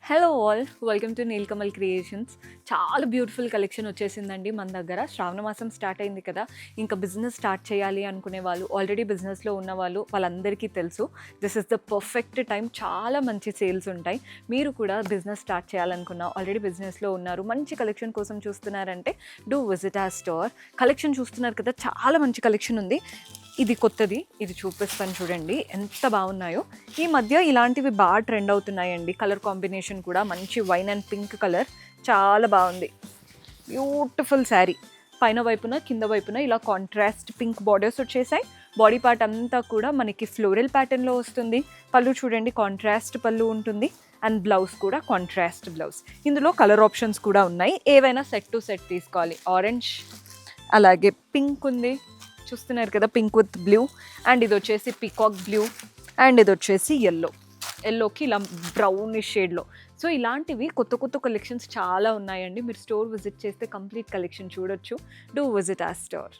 Hello all, welcome to Nilkamal creations. చాలా beautiful collection వచ్చేసిందండి మన దగ్గర. శ్రావణ మాసం స్టార్ట్ అయింది కదా, ఇంకా బిజినెస్ స్టార్ట్ చేయాలి అనుకునే వాళ్ళు, ఆల్రెడీ బిజినెస్లో ఉన్న వాళ్ళు, వాళ్ళందరికీ తెలుసు this is the perfect time. చాలా మంచి సేల్స్ ఉంటాయి. మీరు కూడా బిజినెస్ స్టార్ట్ చేయాలనుకున్నా, ఆల్రెడీ బిజినెస్లో ఉన్నారు, మంచి కలెక్షన్ కోసం చూస్తున్నారంటే do visit our store. Collection చూస్తున్నారు కదా, చాలా మంచి కలెక్షన్ ఉంది. ఇది కొత్తది, ఇది చూపిస్తాను చూడండి ఎంత బాగున్నాయో. ఈ మధ్య ఇలాంటివి బాగా ట్రెండ్ అవుతున్నాయండి. కలర్ కాంబినేషన్ కూడా మంచి వైన్ అండ్ పింక్ కలర్, చాలా బాగుంది. బ్యూటిఫుల్ శారీ. పైన వైపున కింద వైపున ఇలా కాంట్రాస్ట్ పింక్ బార్డర్స్ వచ్చేసాయి. బాడీ పార్ట్ అంతా కూడా మనకి ఫ్లోరల్ ప్యాటర్న్లో వస్తుంది. పళ్ళు చూడండి, కాంట్రాస్ట్ పళ్ళు ఉంటుంది. అండ్ బ్లౌజ్ కూడా కాంట్రాస్ట్ బ్లౌజ్. ఇందులో కలర్ ఆప్షన్స్ కూడా ఉన్నాయి. ఏవైనా సెట్ టు సెట్ తీసుకోవాలి. ఆరెంజ్, అలాగే పింక్ ఉంది, చూస్తున్నారు కదా, పింక్ విత్ బ్లూ. అండ్ ఇది వచ్చేసి పీకాక్ బ్లూ. అండ్ ఇది వచ్చేసి ఎల్లోకి ఇలా బ్రౌనిష్ షేడ్లో. సో ఇలాంటివి కొత్త కొత్త కలెక్షన్స్ చాలా ఉన్నాయండి. మీరు స్టోర్ విజిట్ చేస్తే కంప్లీట్ కలెక్షన్ చూడొచ్చు. డూ విజిట్ ఆ స్టోర్.